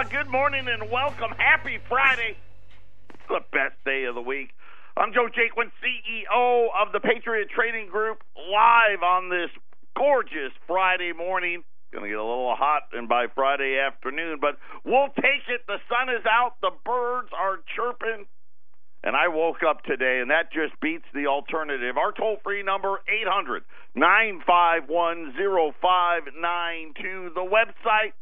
Good morning and welcome. Happy Friday. It's the best day of the week. I'm Joe Jaquin, CEO of the Patriot Trading Group, live on this gorgeous Friday morning. Going to get a little hot and by Friday afternoon, but we'll take it. The sun is out. The birds are chirping. And I woke up today, and that just beats the alternative. Our toll-free number, 800-951-0592. The website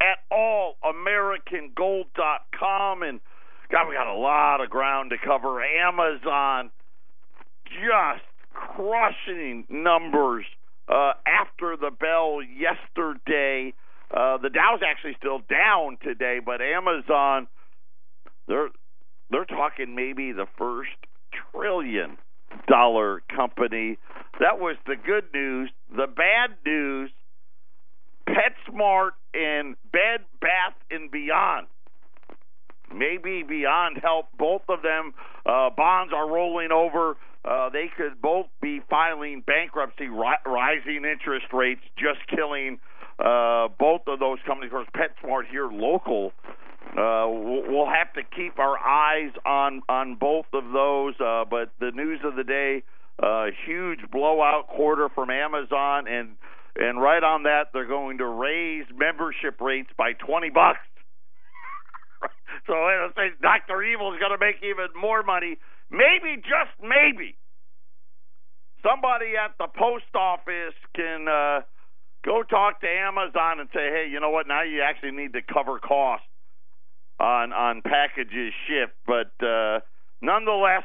at allamericangold.com. And, God, we got a lot of ground to cover. Amazon just crushing numbers after the bell yesterday. The Dow's actually still down today, but Amazon, they're talking maybe the first $1 trillion company. That was the good news. The bad news, PetSmart and Bed Bath & Beyond. Maybe Beyond Help. Both of them, bonds are rolling over. They could both be filing bankruptcy. Rising interest rates just killing both of those companies. Of course, PetSmart here local. We'll have to keep our eyes on both of those. But the news of the day, huge blowout quarter from Amazon, and right on that, they're going to raise membership rates by $20. So let's say Dr. Evil is going to make even more money. Maybe, just maybe, somebody at the post office can go talk to Amazon and say, hey, you know what, now you actually need to cover costs on packages shipped. But nonetheless,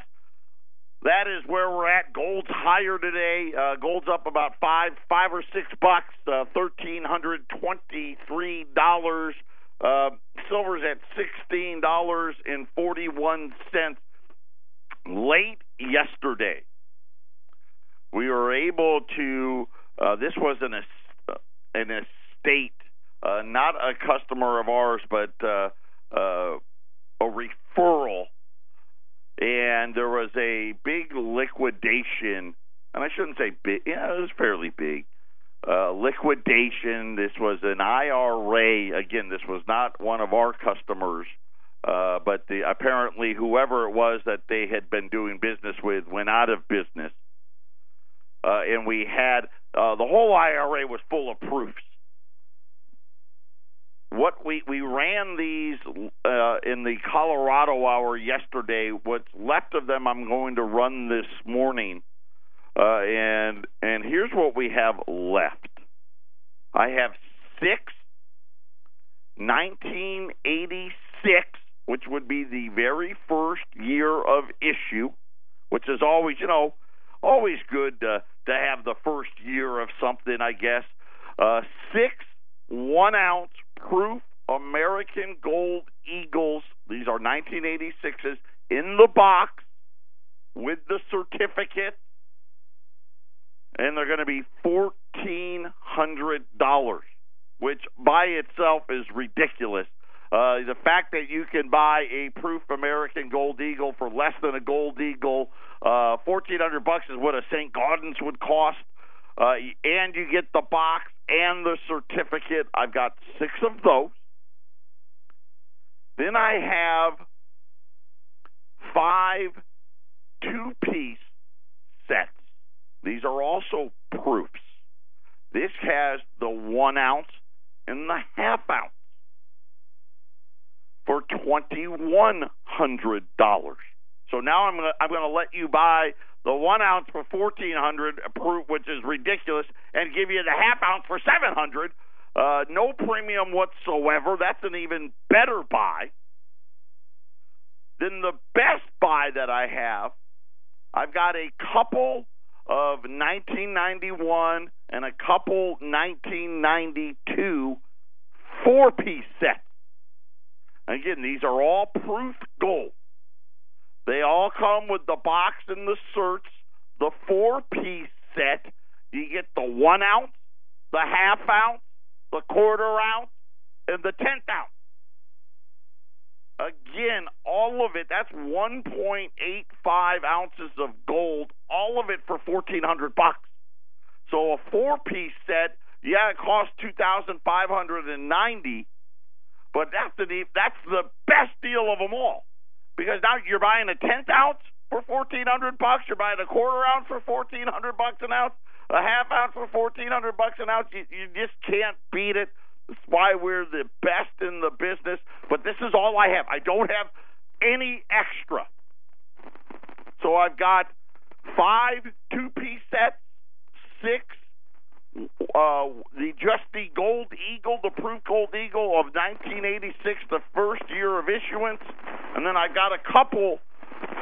that is where we're at. Gold's higher today. Gold's up about $5 or $6, $1,323. Silver's at $16.41. Late yesterday, we were able to. This was an estate, not a customer of ours, but a referral. And there was a big liquidation, and I shouldn't say big, yeah, it was fairly big. Liquidation. This was an IRA. Again, this was not one of our customers, but apparently whoever it was that they had been doing business with went out of business. And we had the whole IRA was full of proofs. What we ran these in the Colorado hour yesterday. What's left of them, I'm going to run this morning. And here's what we have left. I have 6 1986, which would be the very first year of issue, which is always, always good to have the first year of something, I guess. 6 1-ounce proof American Gold Eagles. These are 1986s in the box with the certificate. And they're going to be $1,400, which by itself is ridiculous. The fact that you can buy a proof American Gold Eagle for less than a Gold Eagle, $1,400 is what a St. Gaudens would cost, and you get the box and the certificate. I've got 6 of those. Then I have 5 2-piece sets. These are also proofs. This has the 1-ounce and the half-ounce for $2,100. So now I'm going to let you buy the 1-ounce for $1,400 proof, which is ridiculous, and give you the half-ounce for $700. No premium whatsoever. That's an even better buy. Then the best buy that I have, I've got a couple of 1991 and a couple 1992 4-piece sets. Again, these are all proof gold. They all come with the box and the certs. The 4-piece set, you get the 1-ounce, the half-ounce, the quarter-ounce, and the 10th-ounce. Again, all of it, that's 1.85 ounces of gold, all of it for $1,400. So a 4-piece set, yeah, it costs $2,590, But that's the best deal of them all, because now you're buying a 10th ounce for $1,400. You're buying a quarter ounce for $1,400 an ounce, a half ounce for $1,400 an ounce. You just can't beat it. That's why we're the best in the business. But this is all I have. I don't have any extra. So I've got 5 2-piece sets, 6. The Gold Eagle, the Proof Gold Eagle of 1986, the first year of issuance, and then I got a couple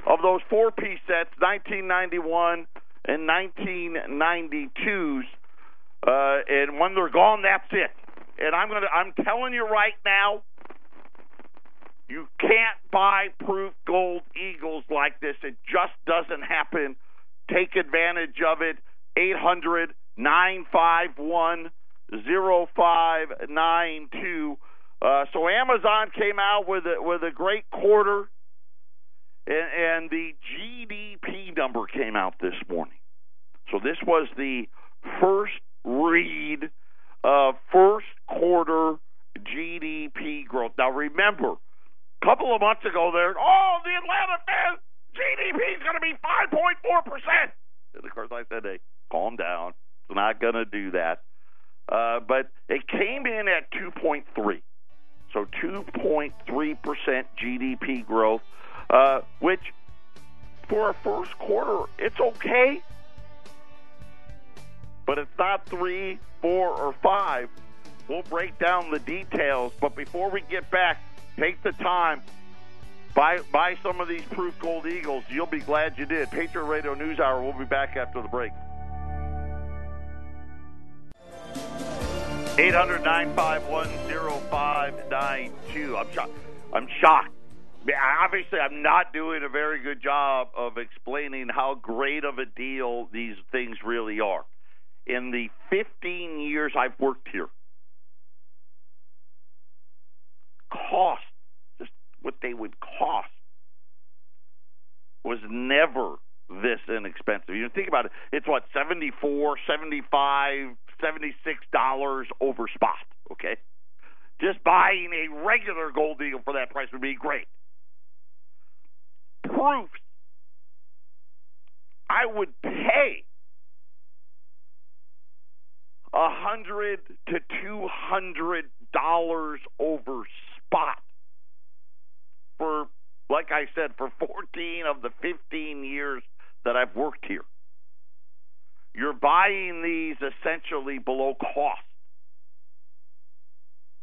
of those 4-piece sets, 1991 and 1992s, and when they're gone, that's it. And I'm telling you right now, you can't buy Proof Gold Eagles like this. It just doesn't happen. Take advantage of it. 800-951-0592. So Amazon came out with a great quarter, and the GDP number came out this morning. So this was the first read of first quarter GDP growth. Now remember, a couple of months ago the Atlanta Fed GDP is going to be 5.4%. And of course I said, hey, calm down. It's not going to do that. But it came in at 2.3. So 2.3% GDP growth, which for a first quarter, it's okay. But it's not 3, 4, or 5. We'll break down the details. But before we get back, take the time. Buy some of these Proof Gold Eagles. You'll be glad you did. Patriot Radio News Hour. We'll be back after the break. 800-951-0592. I'm shocked. Obviously, I'm not doing a very good job of explaining how great of a deal these things really are. In the 15 years I've worked here, cost, just what they would cost, was never this inexpensive. You think about it, it's what, $74, $75, $76 over spot, okay? Just buying a regular Gold Eagle for that price would be great. Proofs, I would pay $100 to $200 over spot for, like I said, for 14 of the 15 years that I've worked here. You're buying these essentially below cost.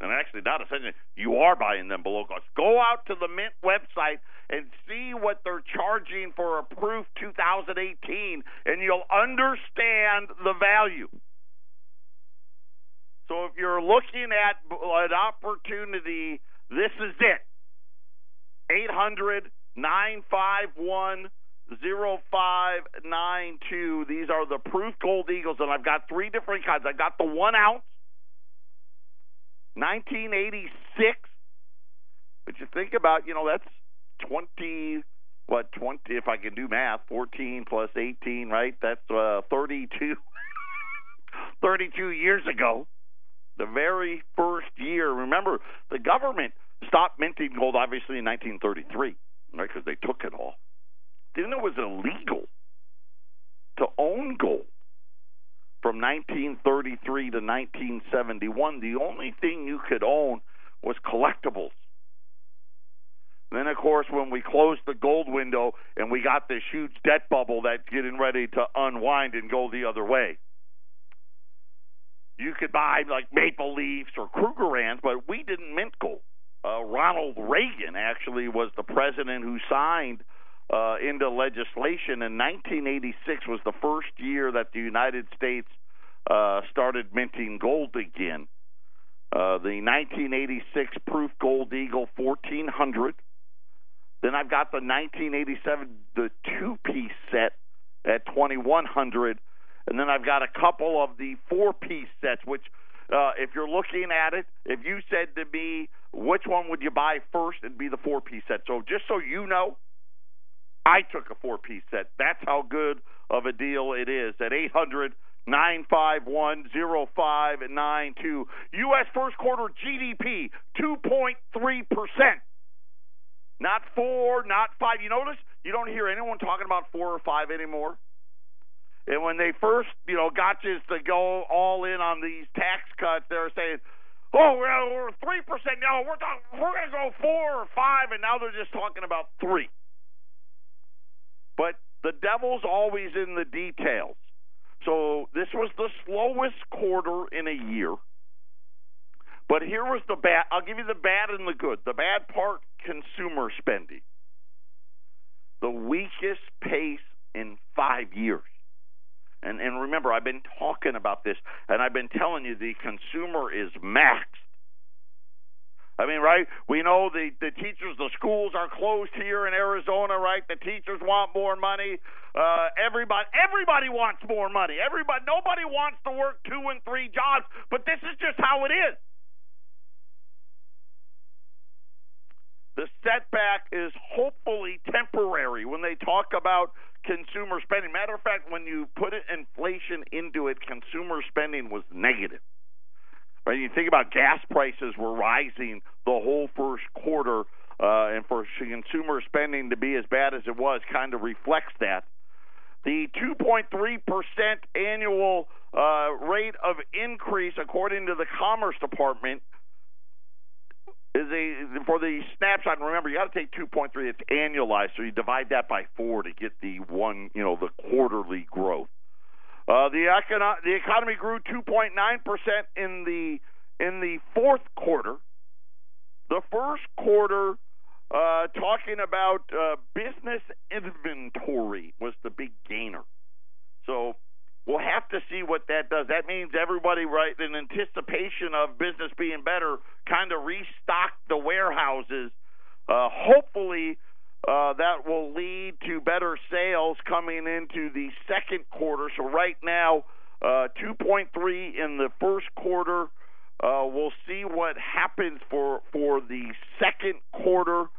And actually, not essentially, you are buying them below cost. Go out to the Mint website and see what they're charging for a Proof 2018, and you'll understand the value. So if you're looking at an opportunity, this is it. 800-951-0592. These are the Proof Gold Eagles, and I've got 3 different kinds. I've got the 1 ounce, 1986. But you think about, that's 20, if I can do math, 14 plus 18, right? That's 32 years ago. The very first year. Remember, the government stopped minting gold, obviously, in 1933, right, because they took it all. Then it was illegal to own gold from 1933 to 1971. The only thing you could own was collectibles. Then, of course, when we closed the gold window and we got this huge debt bubble that's getting ready to unwind and go the other way, you could buy like Maple Leafs or Krugerrands, but we didn't mint gold. Ronald Reagan actually was the president who signed into legislation, and 1986 was the first year that the United States started minting gold again. The 1986 Proof Gold Eagle 1400. Then I've got the 1987, the 2-piece set at 2100. And then I've got a couple of the 4-piece sets, which if you're looking at it, if you said to me, which one would you buy first, it'd be the 4-piece set. So just so you know, I took a 4-piece set. That's how good of a deal it is at 951-0592. U.S. first quarter GDP, 2.3%. Not 4, not 5. You notice you don't hear anyone talking about 4 or 5 anymore. And when they first, got you to go all in on these tax cuts, they were saying, "Oh, we're 3% now. We're going to go 4 or 5," and now they're just talking about 3. But the devil's always in the details. So this was the slowest quarter in a year. But here was the bad. I'll give you the bad and the good. The bad part, consumer spending. The weakest pace in 5 years. And remember, I've been talking about this, and I've been telling you the consumer is maxed. I mean, right? We know the teachers, the schools are closed here in Arizona, right? The teachers want more money. Everybody wants more money. Nobody wants to work 2 and 3 jobs, but this is just how it is. The setback is hopefully temporary when they talk about consumer spending. Matter of fact, when you put inflation into it, consumer spending was negative. Right? You think about gas prices were rising the whole first quarter, and for consumer spending to be as bad as it was kind of reflects that. The 2.3% annual rate of increase, according to the Commerce Department, is for the snapshot. And remember, you got to take 2.3. It's annualized, so you divide that by 4 to get the quarterly growth. The economy grew 2.9% in the fourth quarter. The first quarter, talking about business inventory, was the big gainer. So we'll have to see what that does. That means everybody, right, in anticipation of business being better, kind of restocked the warehouses. Hopefully, that will lead to better sales coming into the second quarter. So right now, 2.3 in the first quarter. We'll see what happens for the second quarter.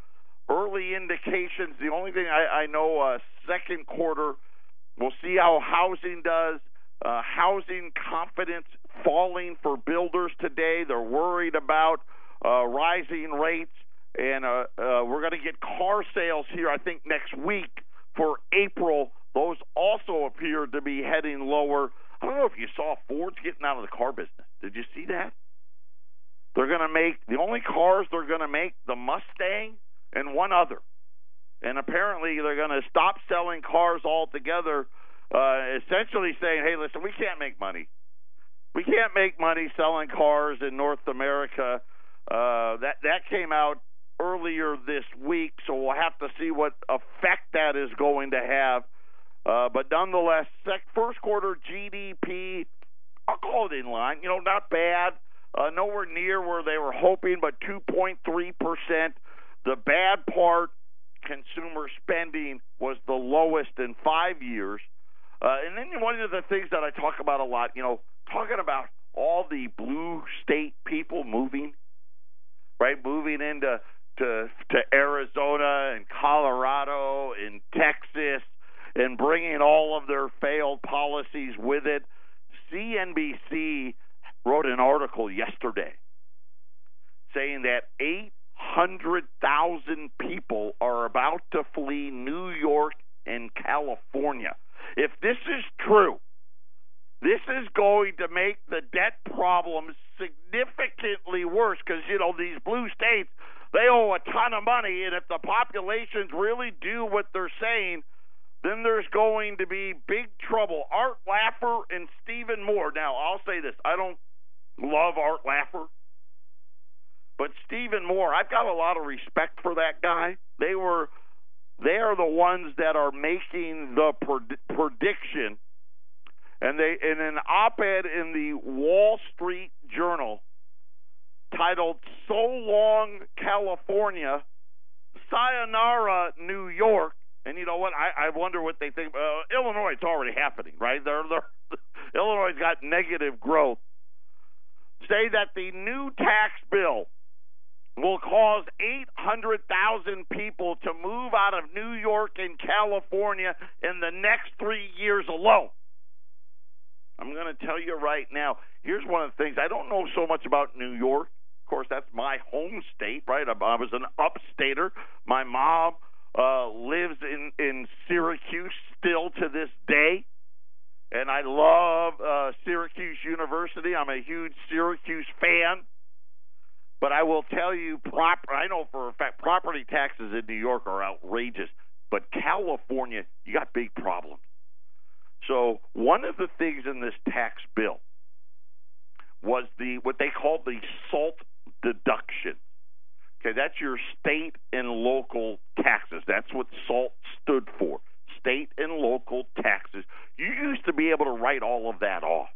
Early indications, the only thing I know, second quarter, we'll see how housing does. Housing confidence falling for builders today. They're worried about rising rates. And we're going to get car sales here, I think, next week for April. Those also appear to be heading lower. I don't know if you saw Ford's getting out of the car business. Did you see that? They're going to make the only cars they're going to make the Mustang and one other. And apparently they're going to stop selling cars altogether, essentially saying, hey, listen, we can't make money. We can't make money selling cars in North America. That came out earlier this week, so we'll have to see what effect that is going to have. But nonetheless, first quarter GDP, I'll call it in line. Not bad. Nowhere near where they were hoping, but 2.3%. The bad part, consumer spending, was the lowest in 5 years. And then one of the things that I talk about a lot, talking about all the blue state people moving, right, moving into to Arizona and Colorado and Texas and bringing all of their failed policies with it. CNBC wrote an article yesterday saying that 800,000 people are about to flee New York and California. If this is true, this is going to make the debt problems significantly worse because, these blue states, they owe a ton of money, and if the populations really do what they're saying, then there's going to be big trouble. Art Laffer and Stephen Moore. Now, I'll say this. I don't love Art Laffer, but Stephen Moore, I've got a lot of respect for that guy. They are the ones that are making the prediction. And in an op-ed in the Wall Street Journal titled "So Long, California, Sayonara, New York." And you know what? I wonder what they think. Illinois, it's already happening, right? Illinois got negative growth. Say that the new tax bill will cause 800,000 people to move out of New York and California in the next 3 years alone. I'm going to tell you right now. Here's one of the things. I don't know so much about New York. Of course, that's my home state, right? I was an upstater. My mom lives in Syracuse still to this day, and I love Syracuse University. I'm a huge Syracuse fan. But I will tell you, I know for a fact property taxes in New York are outrageous. But California, you got big problems. So one of the things in this tax bill was what they call the SALT deduction. Okay, that's your state and local taxes. That's what SALT stood for, state and local taxes. You used to be able to write all of that off.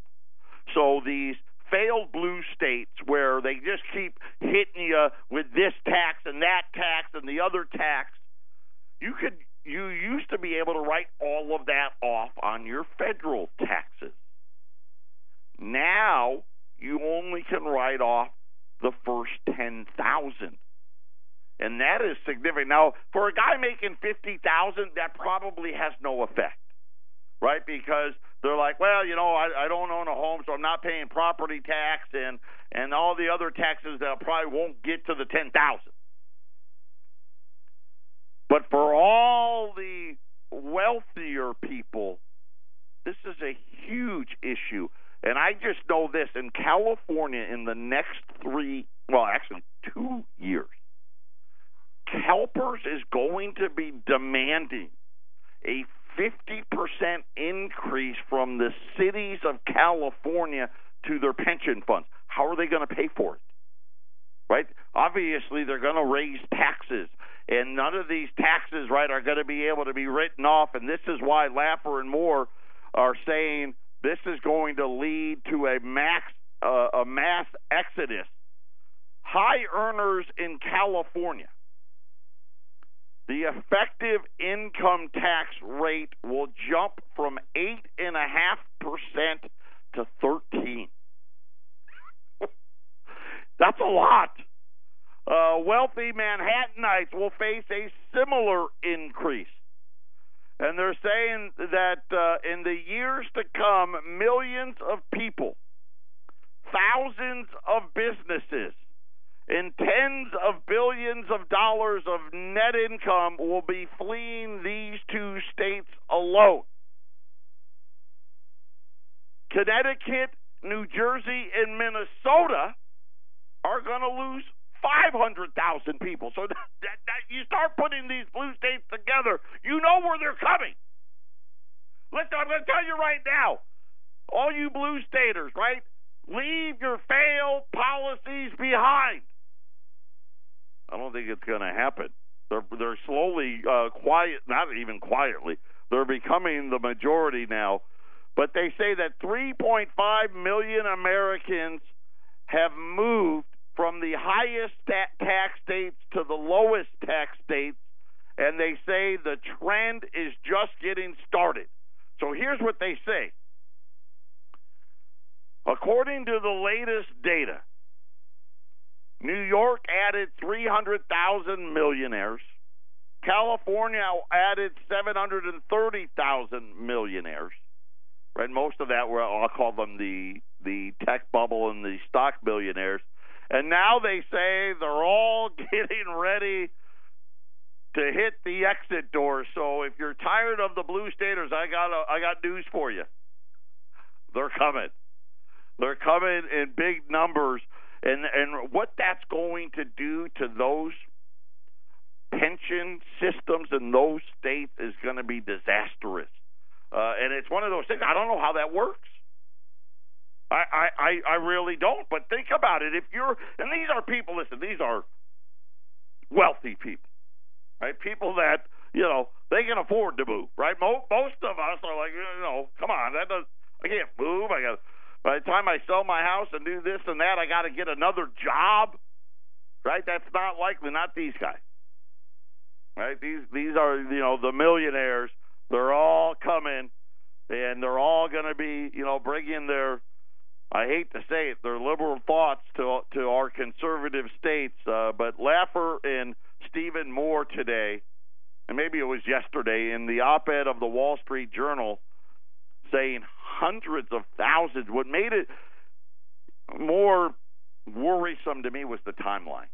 So these failed blue states where they just keep hitting you with this tax and that tax and the other tax, you used to be able to write all of that off on your federal taxes. Now you only can write off the first $10,000. And that is significant. Now, for a guy making $50,000, that probably has no effect, right? Because they're like, well, I don't own a home, so I'm not paying property tax and all the other taxes that I probably won't get to the $10,000. But for all the wealthier people, this is a huge issue. And I just know this, in California in the next 2 years, CalPERS is going to be demanding a 50% increase from the cities of California to their pension funds. How are they going to pay for it? Right? Obviously, they're going to raise taxes, and none of these taxes, right, are going to be able to be written off, and this is why Laffer and Moore are saying this is going to lead to a mass exodus. High earners in California, the effective income tax rate will jump from 8.5% to 13%. That's a lot. Wealthy Manhattanites will face a similar increase. And they're saying that in the years to come, millions of people, thousands of businesses, and tens of billions of dollars of net income will be fleeing these two states alone. Connecticut, New Jersey, and Minnesota are going to lose 500,000 people. So that you start putting these blue states together, you know where they're coming. Listen, I'm going to tell you right now, all you blue staters, right? Leave your failed policies behind. I don't think it's going to happen. They're slowly, not even quietly, they're becoming the majority now. But they say that 3.5 million Americans have moved from the highest tax states to the lowest tax states, and they say the trend is just getting started. So here's what they say. According to the latest data, New York added 300,000 millionaires. California added 730,000 millionaires. Right, most of that were, I'll call them the tech bubble and the stock billionaires. And now they say they're all getting ready to hit the exit door. So if you're tired of the blue staters, I got news for you. They're coming. They're coming in big numbers. And what that's going to do to those pension systems in those states is going to be disastrous. And it's one of those things, I don't know how that works. I really don't. But think about it. And these are people, listen, these are wealthy people, right? People that, they can afford to move, right? Most of us are like, come on, I can't move. By the time I sell my house and do this and that, I got to get another job, right? That's not likely. Not these guys, right? These are, the millionaires. They're all coming, and they're all going to be, bringing their, I hate to say it, their liberal thoughts to our conservative states. But Laffer and Stephen Moore today, and maybe it was yesterday, in the op-ed of the Wall Street Journal, saying hundreds of thousands. What made it more worrisome to me was the timeline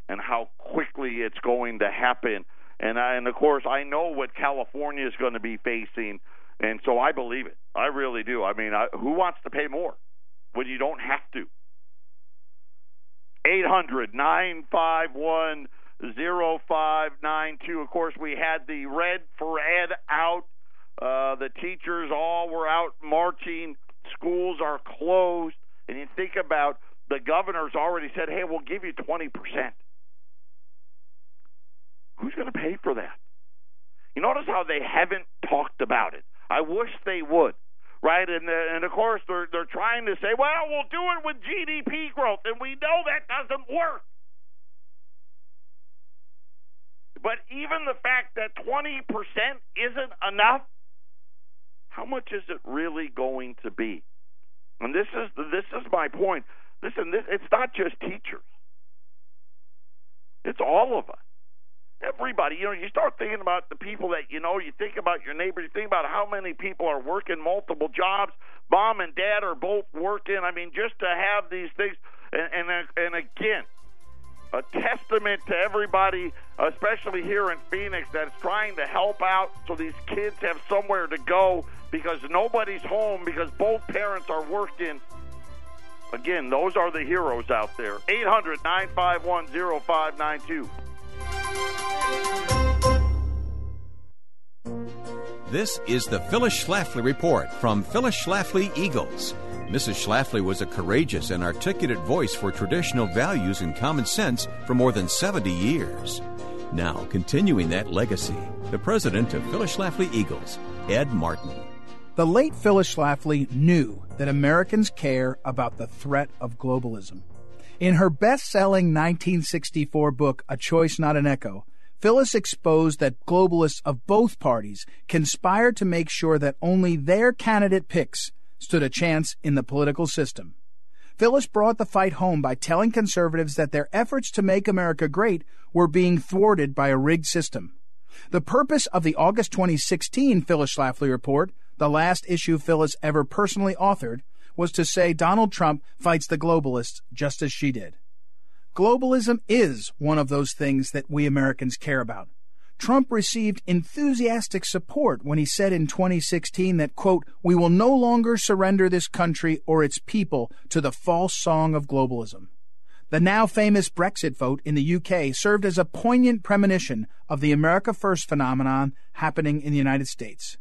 and how quickly it's going to happen. And of course, I know what California is going to be facing, and so I believe it. I really do. I mean, who wants to pay more when you don't have to? 800-951-0592. Of course, we had the Red for Ed out. The teachers all were out marching. Schools are closed. And you think about the governor's already said, hey, we'll give you 20%. Who's going to pay for that? You notice how they haven't talked about it. I wish they would, right? And of course, they're trying to say, well, we'll do it with GDP growth, and we know that doesn't work. But even the fact that 20% isn't enough, how much is it really going to be? And this is my point. Listen, it's not just teachers. It's all of us. Everybody, you start thinking about the people that you think about your neighbors, you think about how many people are working multiple jobs. Mom and dad are both working. I mean, just to have these things, and again, a testament to everybody, especially here in Phoenix, that's trying to help out so these kids have somewhere to go because nobody's home because both parents are working. Again, those are the heroes out there. 800-951-0592. This is the Phyllis Schlafly Report from Phyllis Schlafly Eagles. Mrs. Schlafly was a courageous and articulate voice for traditional values and common sense for more than 70 years. Now, continuing that legacy, the president of Phyllis Schlafly Eagles, Ed Martin. The late Phyllis Schlafly knew that Americans care about the threat of globalism. In her best-selling 1964 book, A Choice Not an Echo, Phyllis exposed that globalists of both parties conspired to make sure that only their candidate picks stood a chance in the political system. Phyllis brought the fight home by telling conservatives that their efforts to make America great were being thwarted by a rigged system. The purpose of the August 2016 Phyllis Schlafly Report, the last issue Phyllis ever personally authored, was to say Donald Trump fights the globalists just as she did. Globalism is one of those things that we Americans care about. Trump received enthusiastic support when he said in 2016 that, quote, we will no longer surrender this country or its people to the false song of globalism. The now famous Brexit vote in the UK served as a poignant premonition of the America First phenomenon happening in the United States.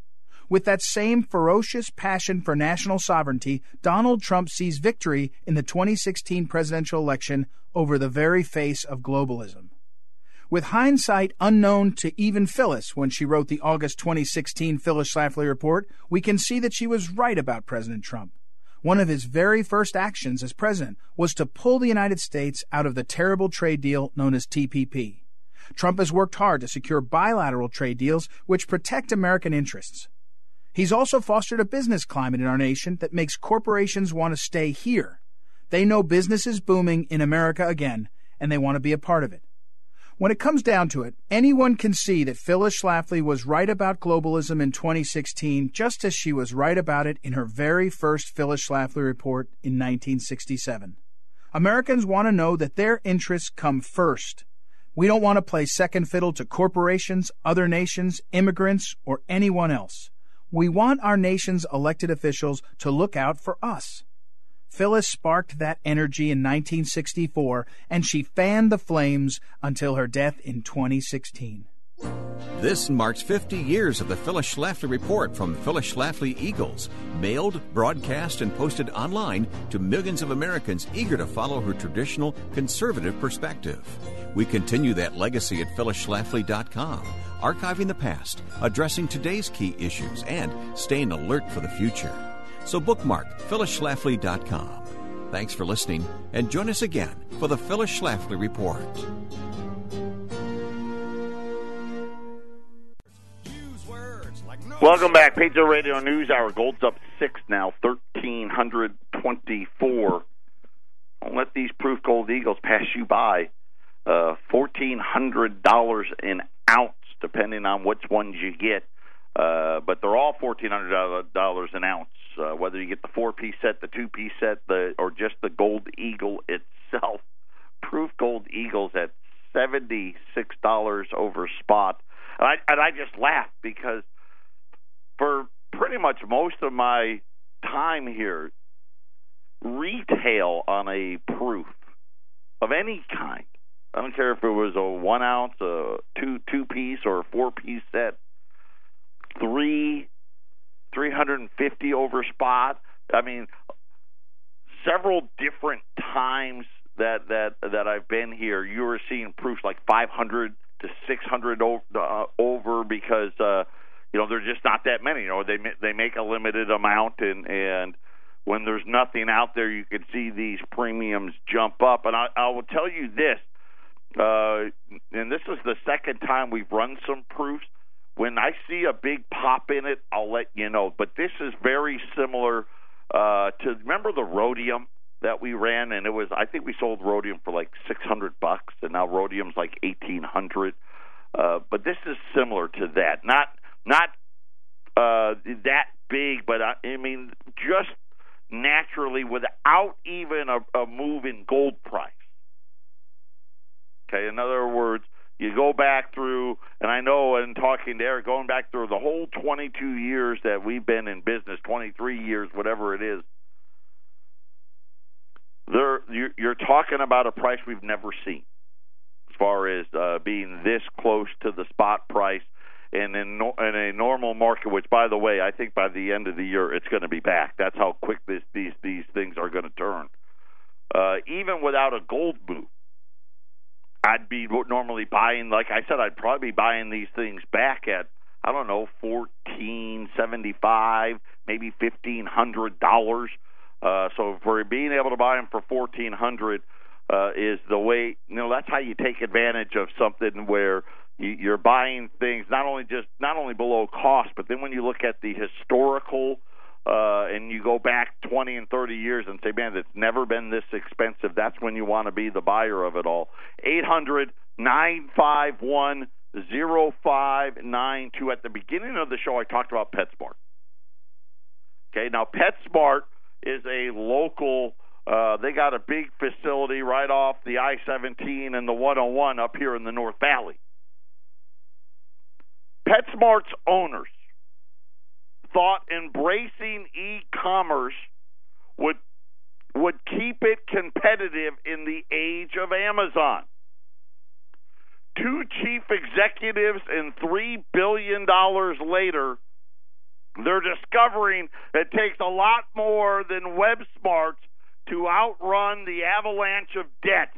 With that same ferocious passion for national sovereignty, Donald Trump sees victory in the 2016 presidential election over the very face of globalism. With hindsight unknown to even Phyllis when she wrote the August 2016 Phyllis Schlafly Report, we can see that she was right about President Trump. One of his very first actions as president was to pull the United States out of the terrible trade deal known as TPP. Trump has worked hard to secure bilateral trade deals which protect American interests. He's also fostered a business climate in our nation that makes corporations want to stay here. They know business is booming in America again, and they want to be a part of it. When it comes down to it, anyone can see that Phyllis Schlafly was right about globalism in 2016, just as she was right about it in her very first Phyllis Schlafly Report in 1967. Americans want to know that their interests come first. We don't want to play second fiddle to corporations, other nations, immigrants, or anyone else. We want our nation's elected officials to look out for us. Phyllis sparked that energy in 1964, and she fanned the flames until her death in 2016. This marks 50 years of the Phyllis Schlafly Report from Phyllis Schlafly Eagles, mailed, broadcast, and posted online to millions of Americans eager to follow her traditional conservative perspective. We continue that legacy at phyllisschlafly.com, archiving the past, addressing today's key issues, and staying alert for the future. So bookmark phyllisschlafly.com. Thanks for listening, and join us again for the Phyllis Schlafly Report. Welcome back. Patriot Radio News Hour. Gold's up 6 now, 1,324. Don't let these proof gold eagles pass you by. $1,400 an ounce, depending on which ones you get. but they're all $1,400 an ounce, whether you get the 4-piece set, the 2-piece set, or just the Gold Eagle itself. Proof Gold Eagle's at $76 over spot. And I just laugh because for pretty much most of my time here, retail on a proof of any kind, I don't care if it was a 1 ounce, a two-piece, or a 4-piece set, $350 over spot. I mean, several different times that I've been here, you were seeing proofs like 500 to 600 over because there's just not that many. They make a limited amount, and when there's nothing out there, you can see these premiums jump up. And I will tell you this, and this is the second time we've run some proofs. When I see a big pop in it, I'll let you know. But this is very similar to, remember the rhodium that we ran? And I think we sold rhodium for like $600, and now rhodium's like $1,800. But this is similar to that. Not that big, but I mean, just naturally without even a move in gold price. Okay, in other words, you go back through, and I know in talking to Eric, going back through the whole 22 years that we've been in business, 23 years, whatever it is, you're talking about a price we've never seen as far as being this close to the spot price. And in a normal market, which, by the way, I think by the end of the year it's going to be back. That's how quick these things are going to turn. Even without a gold move, I'd be normally buying, like I said, I'd probably be buying these things back at, I don't know, $1,475, maybe $1,500. So for being able to buy them for $1,400 is the way, that's how you take advantage of something where you're buying things not only below cost, but then when you look at the historical and you go back 20 and 30 years and say, man, it's never been this expensive, that's when you want to be the buyer of it all. 800-951-0592. At the beginning of the show, I talked about PetSmart. Okay, now PetSmart is a local, they got a big facility right off the I-17 and the 101 up here in the North Valley. PetSmart's owners thought embracing e-commerce would keep it competitive in the age of Amazon. 2 chief executives and $3 billion later, they're discovering it takes a lot more than WebSmarts to outrun the avalanche of debt.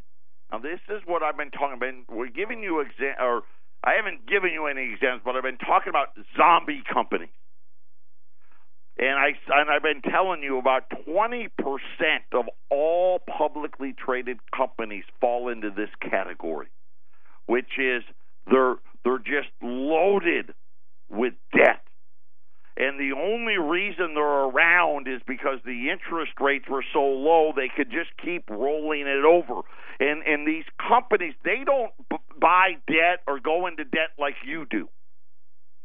Now, this is what I've been talking about. We're giving you I haven't given you any examples, but I've been talking about zombie companies. And I've been telling you about 20% of all publicly traded companies fall into this category, which is they're just loaded with debt. And the only reason they're around is because the interest rates were so low they could just keep rolling it over. And these companies, they don't buy debt or go into debt like you do.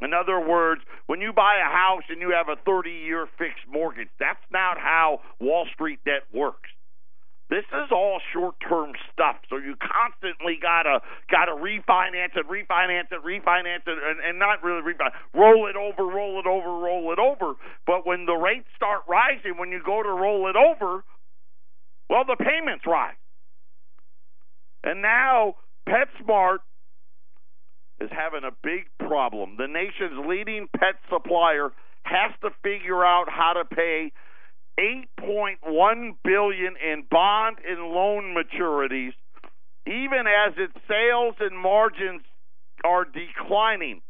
In other words, when you buy a house and you have a 30-year fixed mortgage, that's not how Wall Street debt works. This is all short-term stuff, so you constantly gotta refinance it, and not really refinance. Roll it over. But when the rates start rising, when you go to roll it over, well, the payments rise. And now PetSmart is having a big problem. The nation's leading pet supplier has to figure out how to pay $8.1 billion in bond and loan maturities, even as its sales and margins are declining.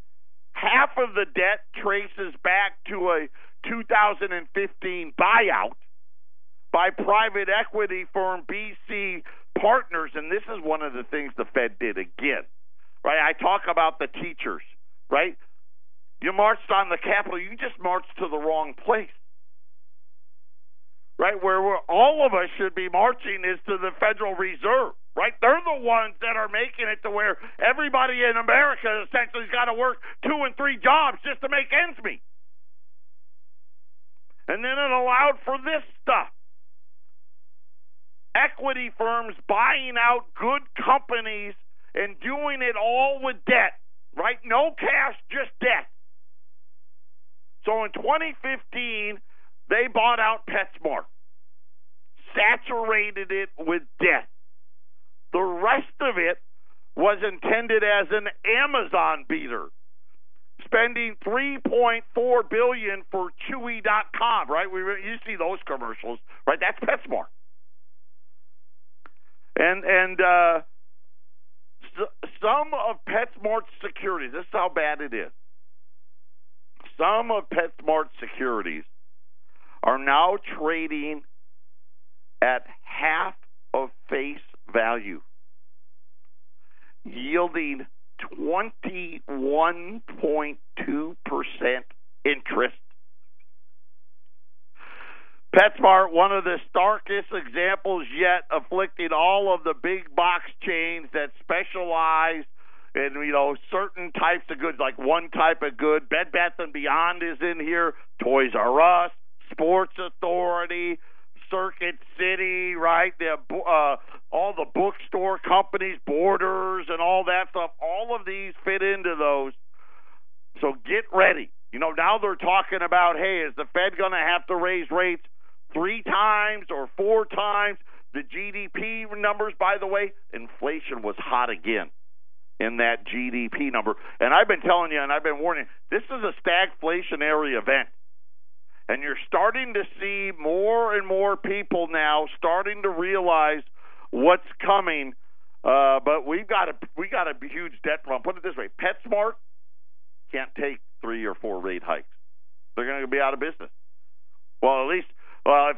Half of the debt traces back to a 2015 buyout by private equity firm BC Partners, and this is one of the things the Fed did again. Right? I talk about the teachers, right? You marched on the Capitol, you just marched to the wrong place. Right? Where all of us should be marching is to the Federal Reserve, right? They're the ones that are making it to where everybody in America essentially has got to work 2 and 3 jobs just to make ends meet. And then it allowed for this stuff. Equity firms buying out good companies and doing it all with debt, right? No cash, just debt. So in 2015, they bought out PetSmart, saturated it with debt. The rest of it was intended as an Amazon beater, spending $3.4 billion for Chewy.com, right? You see those commercials, right? That's PetSmart. And some of PetSmart's securities, this is how bad it is. Some of PetSmart's securities are now trading at half of face value, yielding 21.2% interest. PetSmart, one of the starkest examples yet, afflicting all of the big box chains that specialize in, certain types of goods, like one type of good. Bed Bath & Beyond is in here, Toys R Us, Sports Authority, Circuit City, right? All the bookstore companies, Borders, and all that stuff. All of these fit into those. So get ready. Now they're talking about, hey, is the Fed going to have to raise rates 3 times or 4 times? The GDP numbers, by the way, inflation was hot again in that GDP number. And I've been telling you, and I've been warning, this is a stagflationary event. And you're starting to see more and more people now starting to realize what's coming. But we got a huge debt problem. Put it this way: PetSmart can't take 3 or 4 rate hikes. They're going to be out of business. Well, if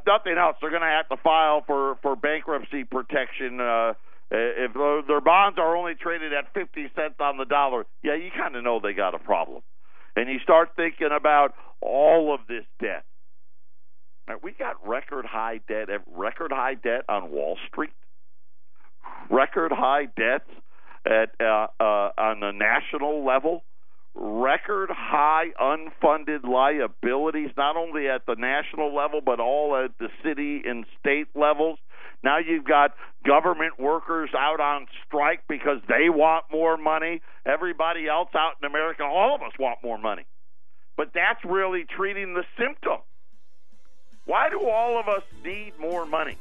nothing else, they're going to have to file for bankruptcy protection. If their bonds are only traded at 50 cents on the dollar, yeah, you kind of know they got a problem. And you start thinking about all of this debt. Now, we got record high debt on Wall Street, record high debts on the national level, record high unfunded liabilities, not only at the national level, but all at the city and state levels. Now you've got government workers out on strike because they want more money. Everybody else out in America, all of us want more money. But that's really treating the symptom. Why do all of us need more money?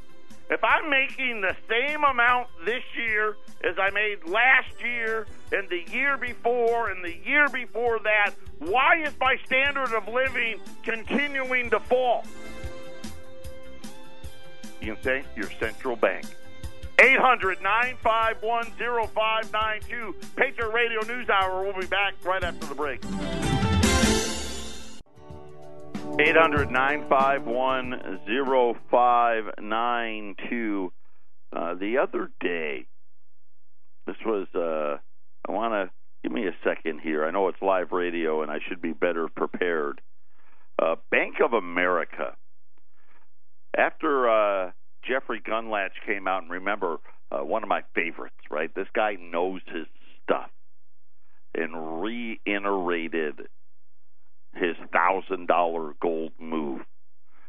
If I'm making the same amount this year as I made last year and the year before and the year before that, why is my standard of living continuing to fall? You can say your central bank. 800-951-0592. Patriot Radio News Hour. We'll be back right after the break. 800-951-0592. The other day, this was, I want to, give me a second here. I know it's live radio and I should be better prepared. Bank of America. After Jeffrey Gundlach came out, and remember, one of my favorites, right? This guy knows his stuff, and reiterated his $1,000 gold move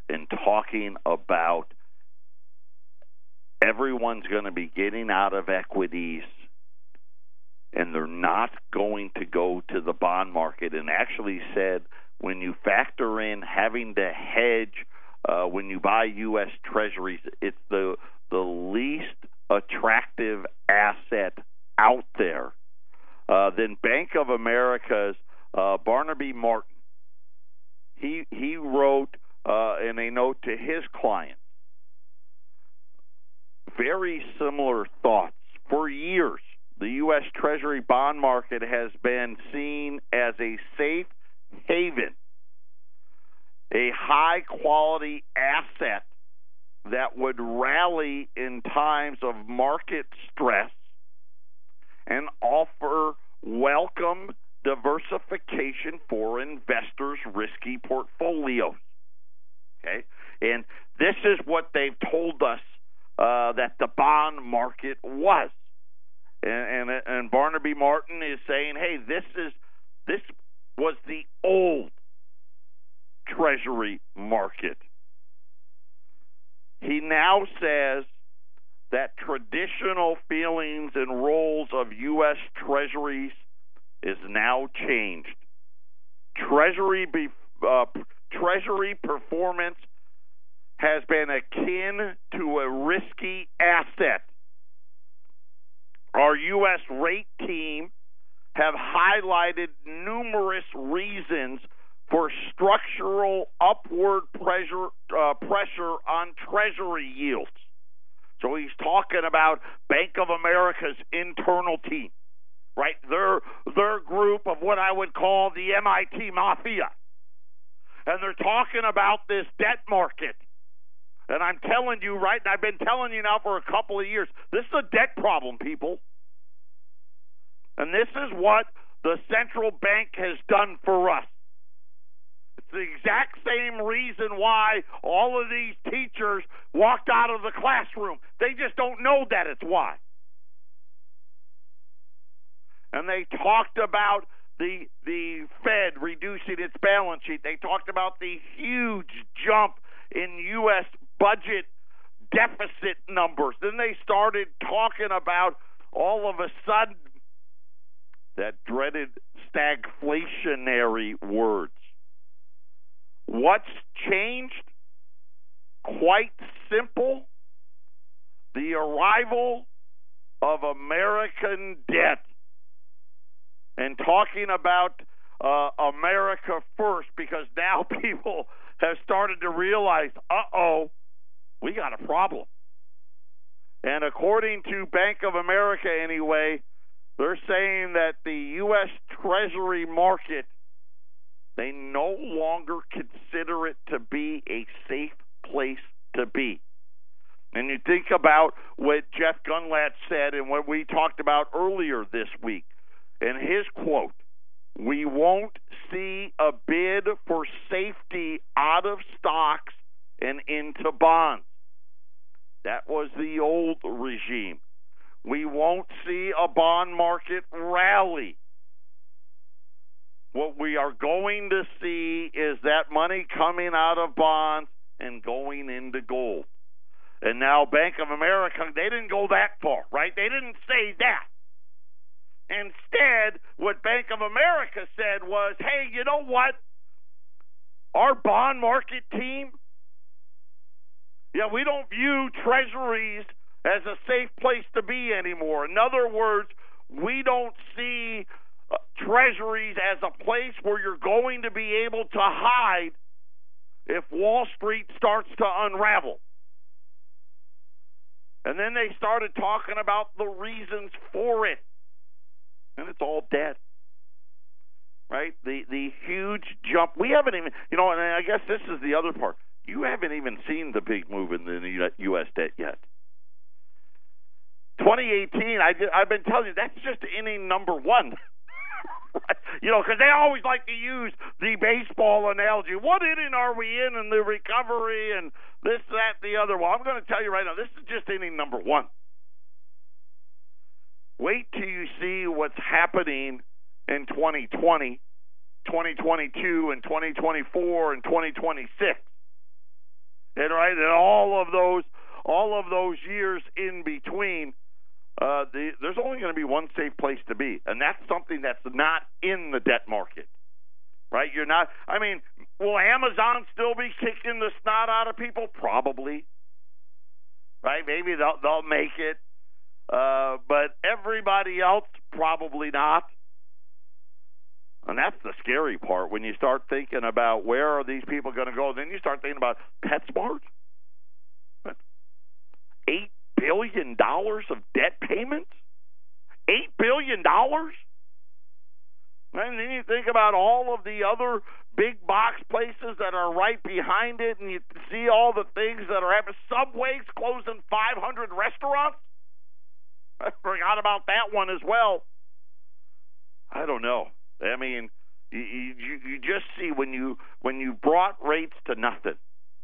and talking about everyone's going to be getting out of equities and they're not going to go to the bond market, and actually said when you factor in having to hedge when you buy U.S. Treasuries, it's the least attractive asset out there. Then Bank of America's Barnaby Martin, he wrote in a note to his clients very similar thoughts. For years, the U.S. Treasury bond market has been seen as a safe haven, a high-quality asset that would rally in times of market stress and offer welcome diversification for investors' risky portfolios. Okay? And this is what they've told us that the bond market was. And Barnaby Martin is saying, hey, this was the old Treasury market. He now says that traditional feelings and roles of U.S. Treasuries is now changed. Treasury performance has been akin to a risky asset. Our U.S. rate team have highlighted numerous reasons for structural upward pressure on Treasury yields. So he's talking about Bank of America's internal team, right? Their group of what I would call the MIT Mafia. And they're talking about this debt market. And I'm telling you, right, and I've been telling you now for a couple of years, this is a debt problem, people. And this is what the central bank has done for us. It's the exact same reason why all of these teachers walked out of the classroom. They just don't know that it's why. And they talked about the Fed reducing its balance sheet. They talked about the huge jump in U.S. budget deficit numbers. Then they started talking about, all of a sudden, that dreaded stagflationary words. What's changed? Quite simple. The arrival of American debt. And talking about America first, because now people have started to realize, we got a problem. And according to Bank of America anyway, they're saying that the U.S. Treasury market, they no longer consider it to be a safe place to be. And you think about what Jeff Gundlach said and what we talked about earlier this week. And his quote, we won't see a bid for safety out of stocks and into bonds. That was the old regime. We won't see a bond market rally. What we are going to see is that money coming out of bonds and going into gold. And now Bank of America, they didn't go that far, right? They didn't say that. Instead, what Bank of America said was, hey, you know what? Our bond market team, we don't view treasuries as a safe place to be anymore. In other words, we don't see treasuries as a place where you're going to be able to hide if Wall Street starts to unravel. And then they started talking about the reasons for it. And it's all dead. Right? The huge jump. We haven't even, and I guess this is the other part. You haven't even seen the big move in the U.S. debt yet. 2018, I've been telling you, that's just inning number one. Because they always like to use the baseball analogy. What inning are we in the recovery and this, that, the other? Well, I'm going to tell you right now, this is just inning number one. Wait till you see what's happening in 2020, 2022, and 2024, and 2026. And all of those years in between, there's only going to be one safe place to be, and that's something that's not in the debt market, right? You're not. Will Amazon still be kicking the snot out of people? Probably, right? Maybe they'll make it, but everybody else probably not. And that's the scary part when you start thinking about where are these people going to go. Then you start thinking about PetSmart. $8 billion of debt payments? $8 billion? And then you think about all of the other big box places that are right behind it, and you see all the things that are happening. Subway's closing 500 restaurants. I forgot about that one as well. I don't know. You just see when you brought rates to nothing,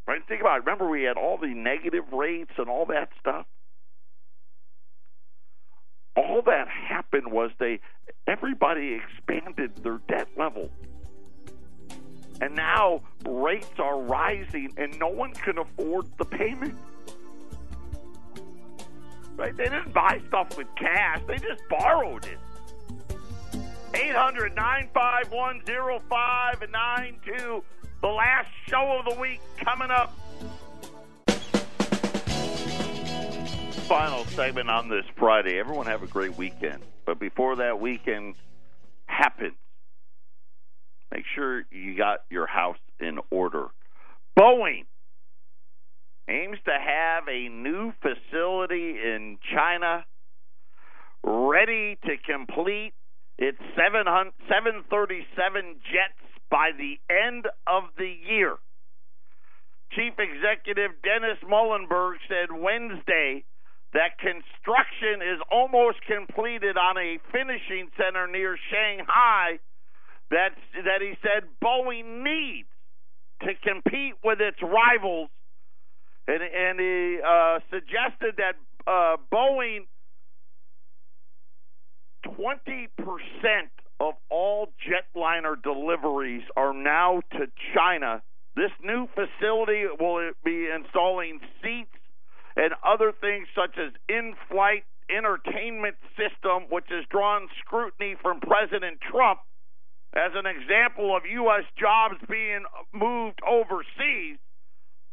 right? Think about it. Remember, we had all the negative rates and all that stuff. All all that happened was everybody expanded their debt level. And now rates are rising, and no one can afford the payment. Right? They didn't buy stuff with cash. They just borrowed it. 800-951-0592. The last show of the week coming up. Final segment on this Friday. Everyone have a great weekend. But before that weekend happens, make sure you got your house in order. Boeing aims to have a new facility in China ready to complete its 737 jets by the end of the year. Chief Executive Dennis Muhlenberg said Wednesday that construction is almost completed on a finishing center near Shanghai that he said Boeing needs to compete with its rivals. And he suggested that Boeing, 20% of all jetliner deliveries are now to China. This new facility will be installing seats and other things such as in-flight entertainment system, which has drawn scrutiny from President Trump as an example of U.S. jobs being moved overseas.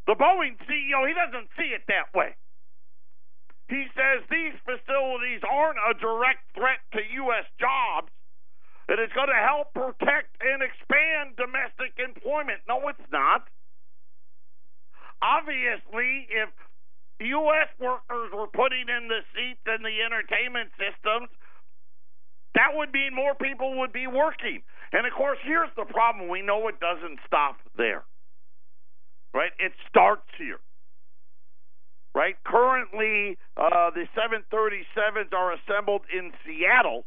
The Boeing CEO, he doesn't see it that way. He says these facilities aren't a direct threat to U.S. jobs, and it's going to help protect and expand domestic employment. No, it's not. Obviously, if U.S. workers were putting in the seats and the entertainment systems, that would mean more people would be working. And, of course, here's the problem. We know it doesn't stop there, right? It starts here, right? Currently, the 737s are assembled in Seattle,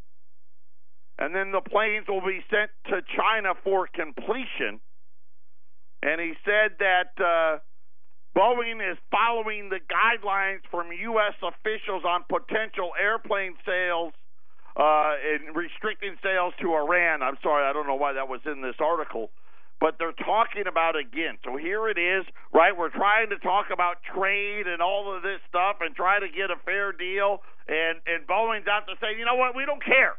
and then the planes will be sent to China for completion. And he said that Boeing is following the guidelines from U.S. officials on potential airplane sales and restricting sales to Iran. I'm sorry, I don't know why that was in this article, but they're talking about again. So here it is, right? We're trying to talk about trade and all of this stuff and try to get a fair deal, and Boeing's out to say, you know what, we don't care.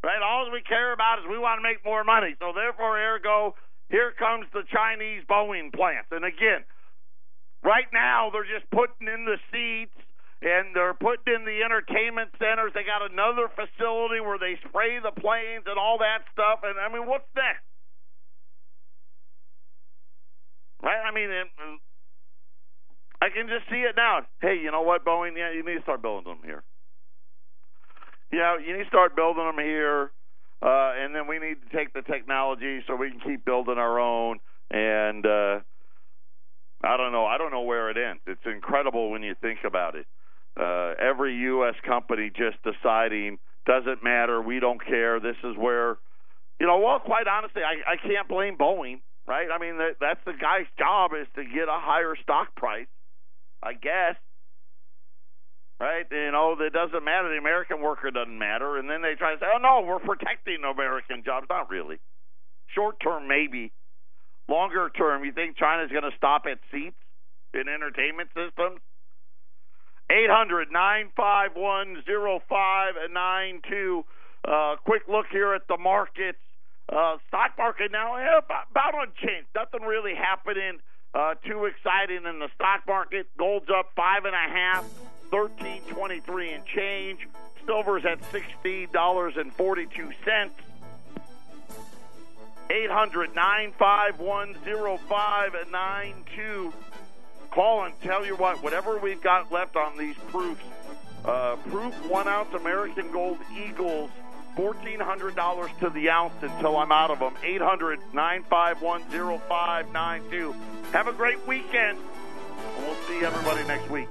Right? All we care about is we want to make more money. So therefore, ergo, here comes the Chinese Boeing plants. And again, right now they're just putting in the seats and they're putting in the entertainment centers. They got another facility where they spray the planes and all that stuff. And, I mean, what's next? Right? I mean, I can just see it now. Hey, you know what, Boeing? Yeah, you need to start building them here. Yeah, you need to start building them here. And then we need to take the technology so we can keep building our own. And I don't know. I don't know where it ends. It's incredible when you think about it. Every U.S. company just deciding, doesn't matter, we don't care. This is where, well, quite honestly, I can't blame Boeing, right? I mean, that's the guy's job is to get a higher stock price, I guess. Right? It doesn't matter. The American worker doesn't matter. And then they try to say, oh, no, we're protecting American jobs. Not really. Short term, maybe. Longer term, you think China's going to stop at seats in entertainment systems? 800-951-0592. Quick look here at the markets. Stock market now, about unchanged. Nothing really happening too exciting in the stock market. Gold's up 5.5%. $13.23 and change. Silver's at $60.42. 800-951-0592. Call and tell you whatever we've got left on these proofs. Proof 1 ounce American Gold Eagles, $1,400 to the ounce until I'm out of them. 800-951-0592. Have a great weekend, and we'll see everybody next week.